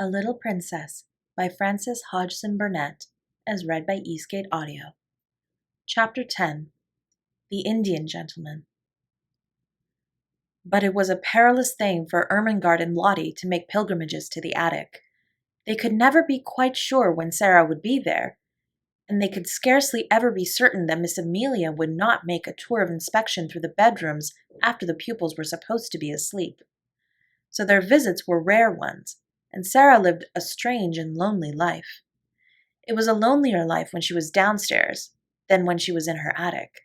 A Little Princess by Frances Hodgson Burnett, as read by Eastgate Audio. Chapter 10. The Indian Gentleman. But it was a perilous thing for Ermengarde and Lottie to make pilgrimages to the attic. They could never be quite sure when Sara would be there, and they could scarcely ever be certain that Miss Amelia would not make a tour of inspection through the bedrooms after the pupils were supposed to be asleep. So their visits were rare ones, and Sara lived a strange and lonely life. It was a lonelier life when she was downstairs than when she was in her attic.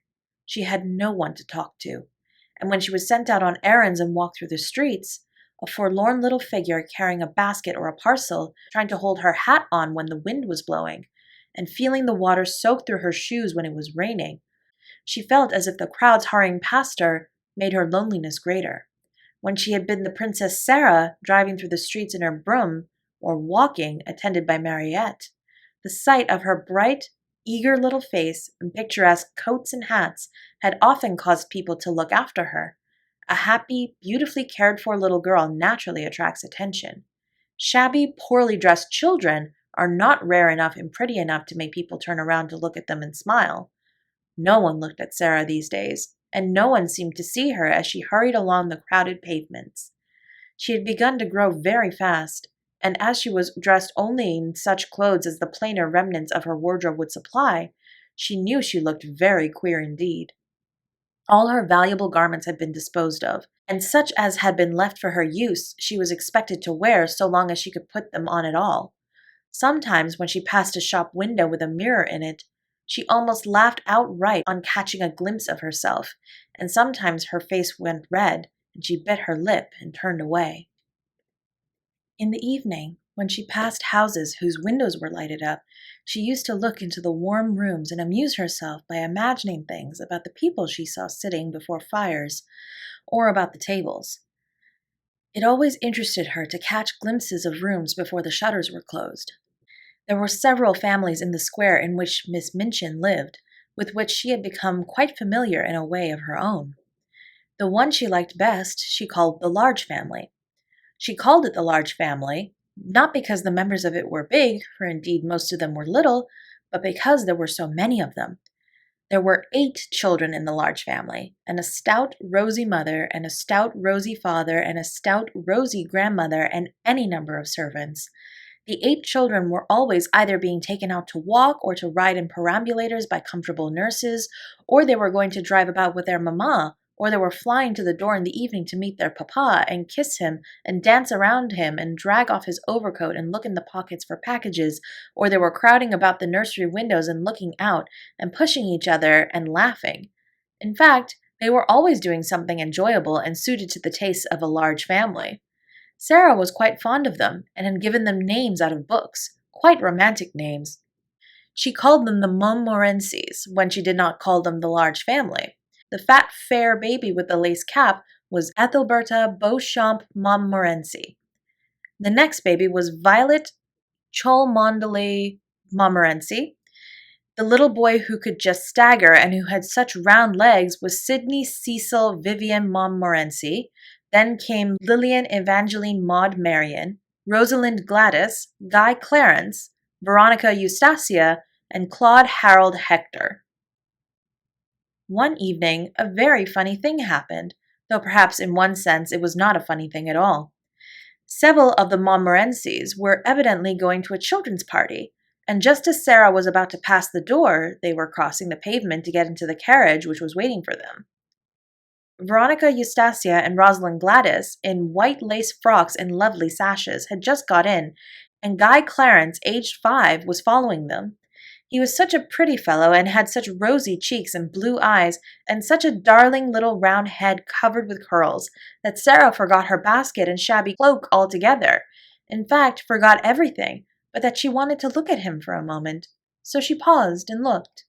She had no one to talk to, and when she was sent out on errands and walked through the streets, a forlorn little figure carrying a basket or a parcel, trying to hold her hat on when the wind was blowing, and feeling the water soak through her shoes when it was raining, she felt as if the crowds hurrying past her made her loneliness greater. When she had been the Princess Sara driving through the streets in her brougham, or walking, attended by Mariette, the sight of her bright, eager little face and picturesque coats and hats had often caused people to look after her. A happy, beautifully cared-for little girl naturally attracts attention. Shabby, poorly dressed children are not rare enough and pretty enough to make people turn around to look at them and smile. No one looked at Sara these days, and no one seemed to see her as she hurried along the crowded pavements. She had begun to grow very fast, and as she was dressed only in such clothes as the plainer remnants of her wardrobe would supply, she knew she looked very queer indeed. All her valuable garments had been disposed of, and such as had been left for her use she was expected to wear so long as she could put them on at all. Sometimes when she passed a shop window with a mirror in it, she almost laughed outright on catching a glimpse of herself, and sometimes her face went red, and she bit her lip and turned away. In the evening, when she passed houses whose windows were lighted up, she used to look into the warm rooms and amuse herself by imagining things about the people she saw sitting before fires, or about the tables. It always interested her to catch glimpses of rooms before the shutters were closed. There were several families in the square in which Miss Minchin lived, with which she had become quite familiar in a way of her own. The one she liked best she called the large family. She called it the large family, not because the members of it were big, for indeed most of them were little, but because there were so many of them. There were 8 children in the large family, and a stout, rosy mother, and a stout, rosy father, and a stout, rosy grandmother, and any number of servants. The 8 children were always either being taken out to walk or to ride in perambulators by comfortable nurses, or they were going to drive about with their mamma, or they were flying to the door in the evening to meet their papa and kiss him and dance around him and drag off his overcoat and look in the pockets for packages, or they were crowding about the nursery windows and looking out and pushing each other and laughing. In fact, they were always doing something enjoyable and suited to the tastes of a large family. Sara was quite fond of them, and had given them names out of books, quite romantic names. She called them the Montmorencys, when she did not call them the large family. The fat, fair baby with the lace cap was Ethelberta Beauchamp Montmorency. The next baby was Violet Cholmondeley Montmorency. The little boy who could just stagger and who had such round legs was Sidney Cecil Vivian Montmorency. Then came Lillian Evangeline Maud Marion, Rosalind Gladys, Guy Clarence, Veronica Eustacia, and Claude Harold Hector. One evening, a very funny thing happened, though perhaps in one sense it was not a funny thing at all. Several of the Montmorencys were evidently going to a children's party, and just as Sara was about to pass the door, they were crossing the pavement to get into the carriage which was waiting for them. Veronica Eustacia and Rosalind Gladys, in white lace frocks and lovely sashes, had just got in, and Guy Clarence, aged 5, was following them. He was such a pretty fellow, and had such rosy cheeks and blue eyes, and such a darling little round head covered with curls, that Sara forgot her basket and shabby cloak altogether. In fact, forgot everything, but that she wanted to look at him for a moment. So she paused and looked.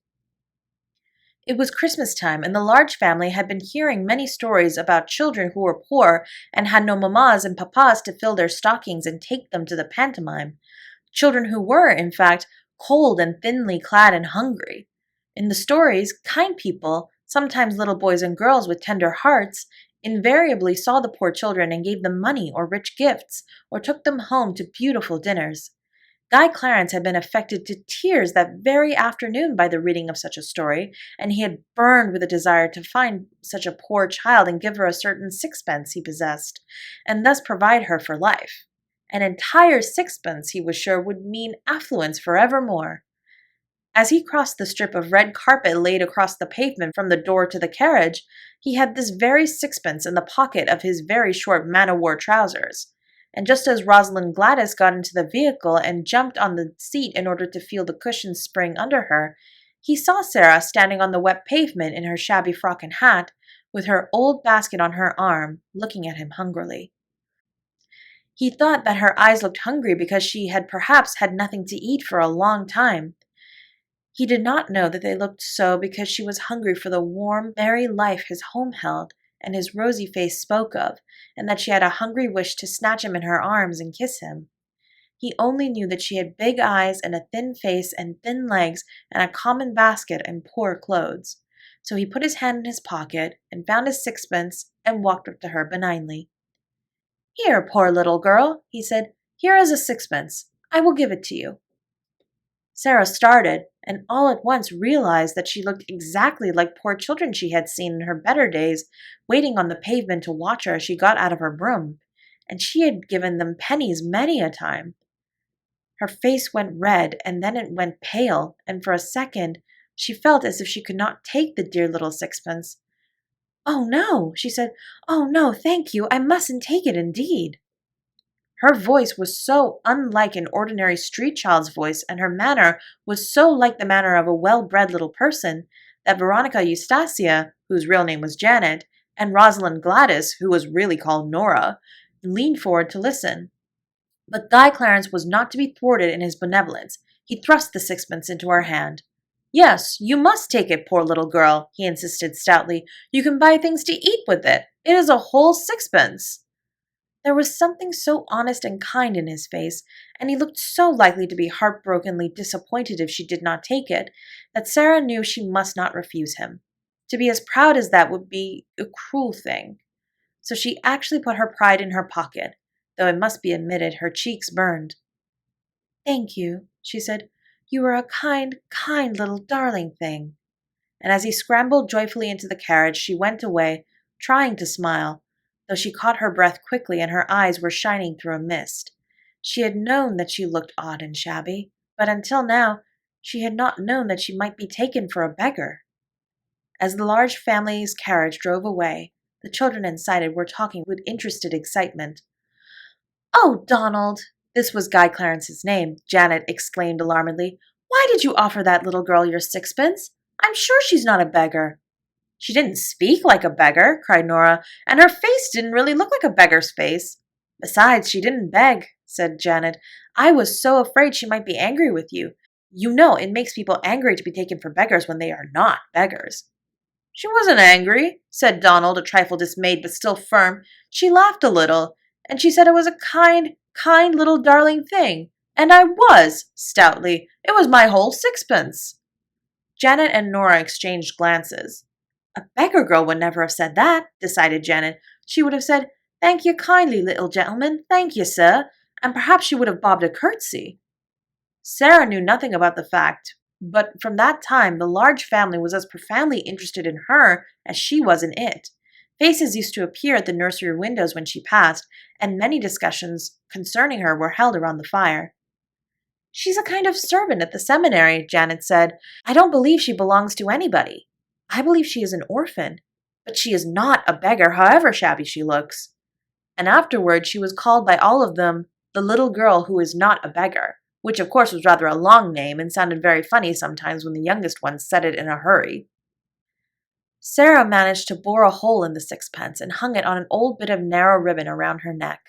It was Christmas time, and the large family had been hearing many stories about children who were poor and had no mammas and papas to fill their stockings and take them to the pantomime. Children who were, in fact, cold and thinly clad and hungry. In the stories, kind people, sometimes little boys and girls with tender hearts, invariably saw the poor children and gave them money or rich gifts, or took them home to beautiful dinners. Guy Clarence had been affected to tears that very afternoon by the reading of such a story, and he had burned with a desire to find such a poor child and give her a certain sixpence he possessed, and thus provide her for life. An entire sixpence, he was sure, would mean affluence forevermore. As he crossed the strip of red carpet laid across the pavement from the door to the carriage, he had this very sixpence in the pocket of his very short man-o'-war trousers. And just as Rosalind Gladys got into the vehicle and jumped on the seat in order to feel the cushions spring under her, he saw Sara standing on the wet pavement in her shabby frock and hat, with her old basket on her arm, looking at him hungrily. He thought that her eyes looked hungry because she had perhaps had nothing to eat for a long time. He did not know that they looked so because she was hungry for the warm, merry life his home held and his rosy face spoke of, and that she had a hungry wish to snatch him in her arms and kiss him. He only knew that she had big eyes and a thin face and thin legs and a common basket and poor clothes. So he put his hand in his pocket and found his sixpence and walked up to her benignly. "Here, poor little girl," he said. "Here is a sixpence. I will give it to you." Sara started, and all at once realized that she looked exactly like poor children she had seen in her better days, waiting on the pavement to watch her as she got out of her brougham, and she had given them pennies many a time. Her face went red, and then it went pale, and for a second she felt as if she could not take the dear little sixpence. "Oh, no," she said. "Oh, no, thank you. I mustn't take it, indeed." Her voice was so unlike an ordinary street child's voice, and her manner was so like the manner of a well-bred little person, that Veronica Eustacia, whose real name was Janet, and Rosalind Gladys, who was really called Nora, leaned forward to listen. But Guy Clarence was not to be thwarted in his benevolence. He thrust the sixpence into her hand. "Yes, you must take it, poor little girl," he insisted stoutly. "You can buy things to eat with it. It is a whole sixpence." There was something so honest and kind in his face, and he looked so likely to be heartbrokenly disappointed if she did not take it, that Sara knew she must not refuse him. To be as proud as that would be a cruel thing. So she actually put her pride in her pocket, though it must be admitted her cheeks burned. "Thank you," she said. "You are a kind, kind little darling thing." And as he scrambled joyfully into the carriage, she went away, trying to smile, though she caught her breath quickly and her eyes were shining through a mist. She had known that she looked odd and shabby, but until now she had not known that she might be taken for a beggar. As the large family's carriage drove away, the children inside were talking with interested excitement. "Oh, Donald!" This was Guy Clarence's name. Janet exclaimed alarmedly. "Why did you offer that little girl your sixpence? I'm sure she's not a beggar." "She didn't speak like a beggar," cried Nora, "and her face didn't really look like a beggar's face." "Besides, she didn't beg," said Janet. "I was so afraid she might be angry with you. You know it makes people angry to be taken for beggars when they are not beggars." "She wasn't angry," said Donald, a trifle dismayed but still firm. "She laughed a little, and she said it was a kind, kind little darling thing. And I was, stoutly. It was my whole sixpence." Janet and Nora exchanged glances. "A beggar girl would never have said that," decided Janet. "She would have said, 'Thank you kindly, little gentleman, thank you, sir,' and perhaps she would have bobbed a curtsy." Sara knew nothing about the fact, but from that time the large family was as profoundly interested in her as she was in it. Faces used to appear at the nursery windows when she passed, and many discussions concerning her were held around the fire. "She's a kind of servant at the seminary," Janet said. "I don't believe she belongs to anybody. I believe she is an orphan, but she is not a beggar, however shabby she looks." And afterward she was called by all of them the little girl who is not a beggar, which of course was rather a long name and sounded very funny sometimes when the youngest one said it in a hurry. Sara managed to bore a hole in the sixpence and hung it on an old bit of narrow ribbon around her neck.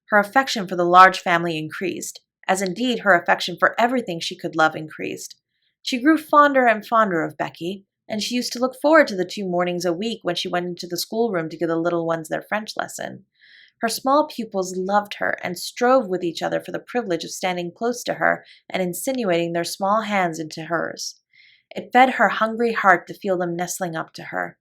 Her affection for the large family increased, as indeed her affection for everything she could love increased. She grew fonder and fonder of Becky, and she used to look forward to the 2 mornings a week when she went into the schoolroom to give the little ones their French lesson. Her small pupils loved her and strove with each other for the privilege of standing close to her and insinuating their small hands into hers. It fed her hungry heart to feel them nestling up to her.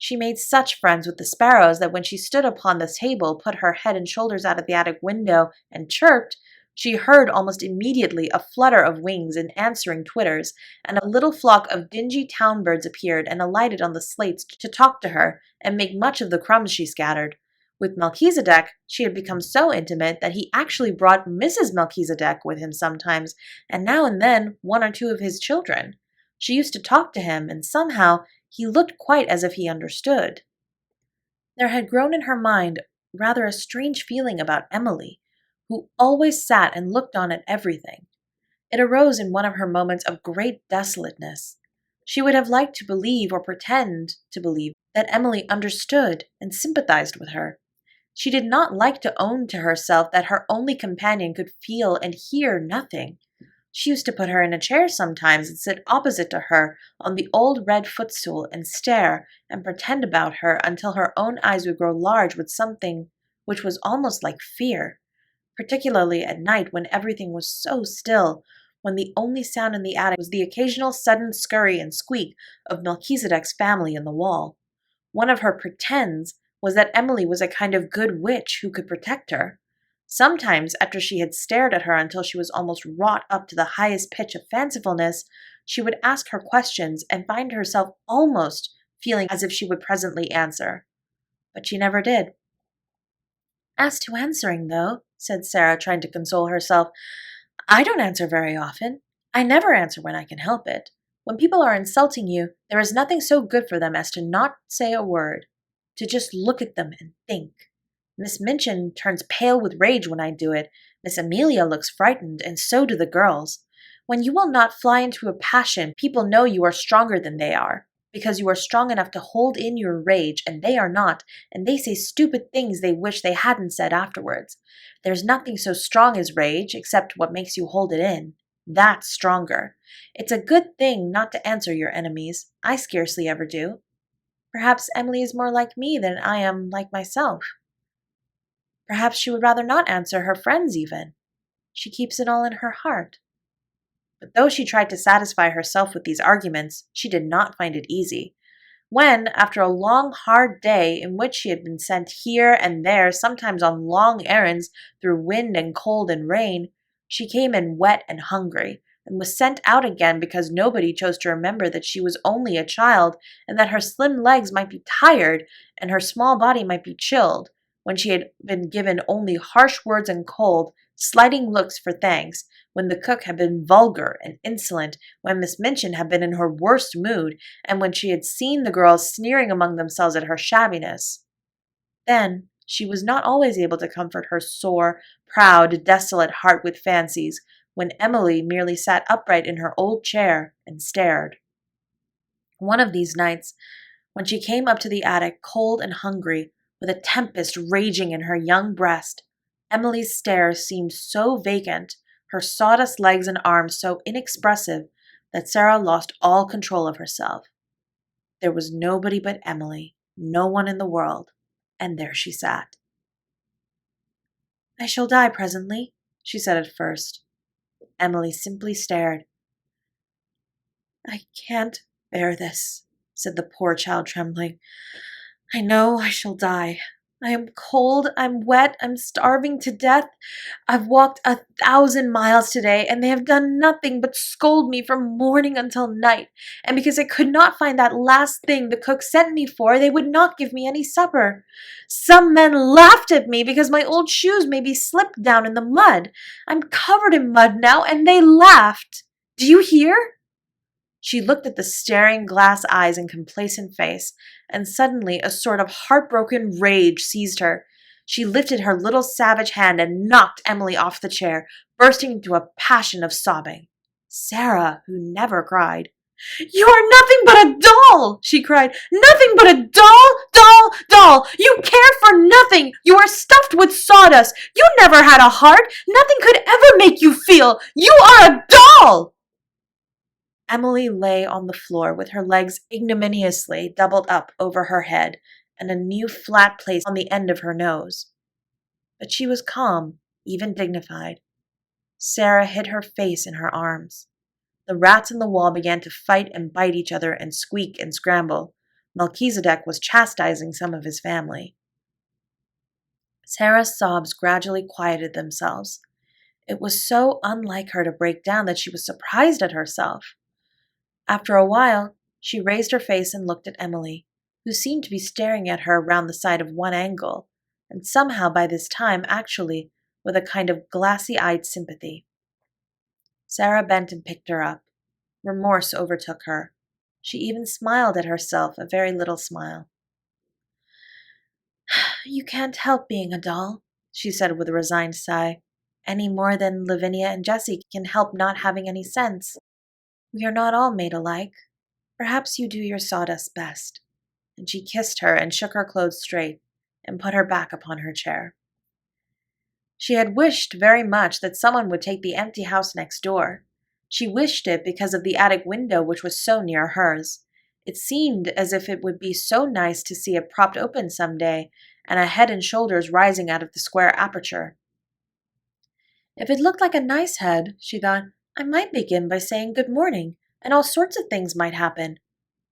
She made such friends with the sparrows that when she stood upon the table, put her head and shoulders out of the attic window, and chirped, she heard almost immediately a flutter of wings and answering twitters, and a little flock of dingy town birds appeared and alighted on the slates to talk to her and make much of the crumbs she scattered. With Melchizedek, she had become so intimate that he actually brought Mrs. Melchizedek with him sometimes, and now and then one or two of his children. She used to talk to him, and somehow he looked quite as if he understood. There had grown in her mind rather a strange feeling about Emily, who always sat and looked on at everything. It arose in one of her moments of great desolateness. She would have liked to believe or pretend to believe that Emily understood and sympathized with her. She did not like to own to herself that her only companion could feel and hear nothing. She used to put her in a chair sometimes and sit opposite to her on the old red footstool and stare and pretend about her until her own eyes would grow large with something which was almost like fear, particularly at night when everything was so still, when the only sound in the attic was the occasional sudden scurry and squeak of Melchizedek's family in the wall. One of her pretends was that Emily was a kind of good witch who could protect her. Sometimes, after she had stared at her until she was almost wrought up to the highest pitch of fancifulness, she would ask her questions and find herself almost feeling as if she would presently answer. But she never did. "As to answering, though," said Sara, trying to console herself, "I don't answer very often. I never answer when I can help it. When people are insulting you, there is nothing so good for them as to not say a word, to just look at them and think. Miss Minchin turns pale with rage when I do it. Miss Amelia looks frightened, and so do the girls. When you will not fly into a passion, people know you are stronger than they are, because you are strong enough to hold in your rage, and they are not, and they say stupid things they wish they hadn't said afterwards. There's nothing so strong as rage, except what makes you hold it in. That's stronger. It's a good thing not to answer your enemies. I scarcely ever do. Perhaps Emily is more like me than I am like myself. Perhaps she would rather not answer her friends even. She keeps it all in her heart." But though she tried to satisfy herself with these arguments, she did not find it easy. When, after a long, hard day in which she had been sent here and there, sometimes on long errands through wind and cold and rain, she came in wet and hungry, and was sent out again because nobody chose to remember that she was only a child, and that her slim legs might be tired and her small body might be chilled, when she had been given only harsh words and cold, slighting looks for thanks, when the cook had been vulgar and insolent, when Miss Minchin had been in her worst mood, and when she had seen the girls sneering among themselves at her shabbiness. Then she was not always able to comfort her sore, proud, desolate heart with fancies, when Emily merely sat upright in her old chair and stared. One of these nights, when she came up to the attic, cold and hungry, with a tempest raging in her young breast, Emily's stare seemed so vacant, her sawdust legs and arms so inexpressive, that Sara lost all control of herself. There was nobody but Emily, no one in the world, and there she sat. "I shall die presently," she said at first. Emily simply stared. "I can't bear this," said the poor child, trembling. "I know I shall die. I am cold, I'm wet, I'm starving to death. I've walked 1,000 miles today, and they have done nothing but scold me from morning until night. And because I could not find that last thing the cook sent me for, they would not give me any supper. Some men laughed at me because my old shoes may be slipped down in the mud. I'm covered in mud now, and they laughed. Do you hear?" She looked at the staring glass eyes and complacent face, and suddenly a sort of heartbroken rage seized her. She lifted her little savage hand and knocked Emily off the chair, bursting into a passion of sobbing. Sara, who never cried, "You are nothing but a doll!" she cried. "Nothing but a doll, doll, doll! You care for nothing! You are stuffed with sawdust! You never had a heart! Nothing could ever make you feel! You are a doll!" Emily lay on the floor with her legs ignominiously doubled up over her head and a new flat place on the end of her nose. But she was calm, even dignified. Sara hid her face in her arms. The rats in the wall began to fight and bite each other and squeak and scramble. Melchizedek was chastising some of his family. Sarah's sobs gradually quieted themselves. It was so unlike her to break down that she was surprised at herself. After a while, she raised her face and looked at Emily, who seemed to be staring at her round the side of one angle, and somehow by this time actually with a kind of glassy-eyed sympathy. Sara bent and picked her up. Remorse overtook her. She even smiled at herself, a very little smile. "You can't help being a doll," she said with a resigned sigh, "any more than Lavinia and Jessie can help not having any sense. We are not all made alike. Perhaps you do your sawdust best." And she kissed her and shook her clothes straight and put her back upon her chair. She had wished very much that someone would take the empty house next door. She wished it because of the attic window which was so near hers. It seemed as if it would be so nice to see it propped open some day, and a head and shoulders rising out of the square aperture. If it looked like a nice head, she thought, I might begin by saying good morning, and all sorts of things might happen.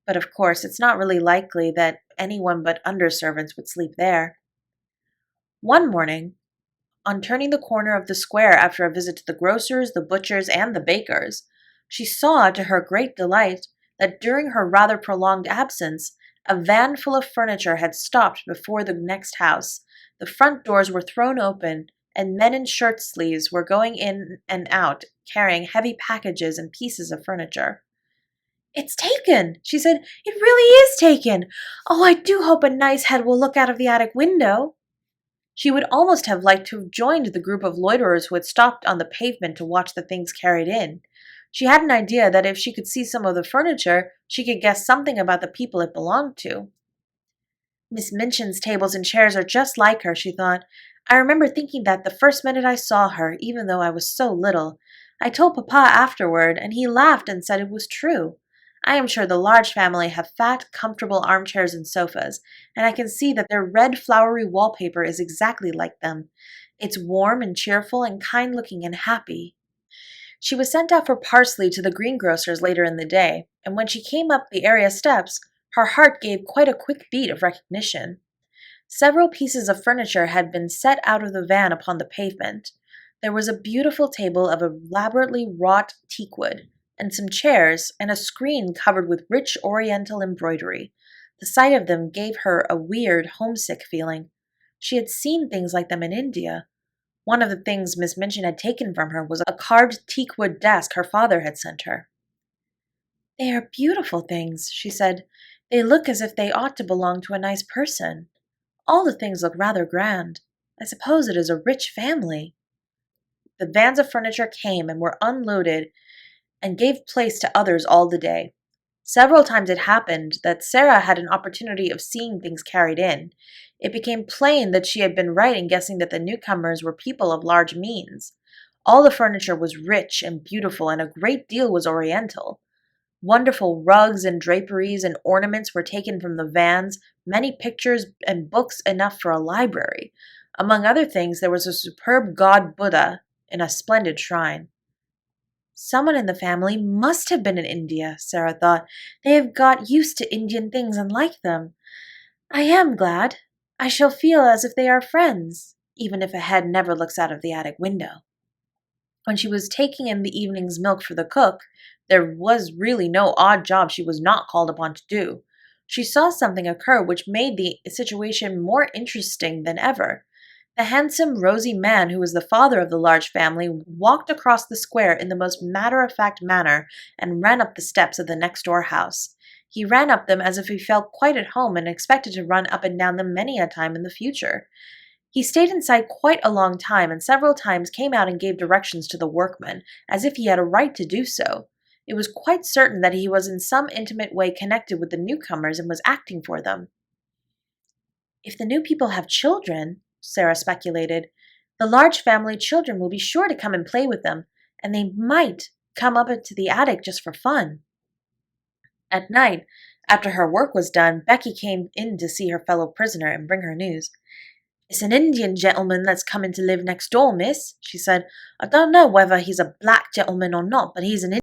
But of course, it's not really likely that anyone but underservants would sleep there. One morning, on turning the corner of the square after a visit to the grocer's, the butcher's, and the baker's, she saw, to her great delight, that during her rather prolonged absence, a van full of furniture had stopped before the next house. The front doors were thrown open, and men in shirt sleeves were going in and out, carrying heavy packages and pieces of furniture. "It's taken," she said. "It really is taken. Oh, I do hope a nice head will look out of the attic window." She would almost have liked to have joined the group of loiterers who had stopped on the pavement to watch the things carried in. She had an idea that if she could see some of the furniture, she could guess something about the people it belonged to. Miss Minchin's tables and chairs are just like her, she thought. I remember thinking that the first minute I saw her, even though I was so little. I told Papa afterward, and he laughed and said it was true. I am sure the large family have fat, comfortable armchairs and sofas, and I can see that their red flowery wallpaper is exactly like them. It's warm and cheerful and kind-looking and happy. She was sent out for parsley to the greengrocer's later in the day, and when she came up the area steps, her heart gave quite a quick beat of recognition. Several pieces of furniture had been set out of the van upon the pavement. There was a beautiful table of elaborately wrought teakwood, and some chairs, and a screen covered with rich oriental embroidery. The sight of them gave her a weird, homesick feeling. She had seen things like them in India. One of the things Miss Minchin had taken from her was a carved teakwood desk her father had sent her. "They are beautiful things," she said. "They look as if they ought to belong to a nice person. All the things look rather grand. I suppose it is a rich family." The vans of furniture came and were unloaded and gave place to others all the day. Several times it happened that Sara had an opportunity of seeing things carried in. It became plain that she had been right in guessing that the newcomers were people of large means. All the furniture was rich and beautiful, and a great deal was oriental. Wonderful rugs and draperies and ornaments were taken from the vans, many pictures and books enough for a library. Among other things, there was a superb god Buddha in a splendid shrine. Someone in the family must have been in India, Sara thought. They have got used to Indian things and like them. I am glad. I shall feel as if they are friends, even if a head never looks out of the attic window. When she was taking in the evening's milk for the cook, there was really no odd job she was not called upon to do. She saw something occur which made the situation more interesting than ever. The handsome, rosy man who was the father of the large family walked across the square in the most matter-of-fact manner and ran up the steps of the next-door house. He ran up them as if he felt quite at home and expected to run up and down them many a time in the future. He stayed inside quite a long time and several times came out and gave directions to the workmen, as if he had a right to do so. It was quite certain that he was in some intimate way connected with the newcomers and was acting for them. If the new people have children, Sara speculated, the large family children will be sure to come and play with them, and they might come up into the attic just for fun. At night, after her work was done, Becky came in to see her fellow prisoner and bring her news. "It's an Indian gentleman that's coming to live next door, miss," she said. "I don't know whether he's a black gentleman or not, but he's an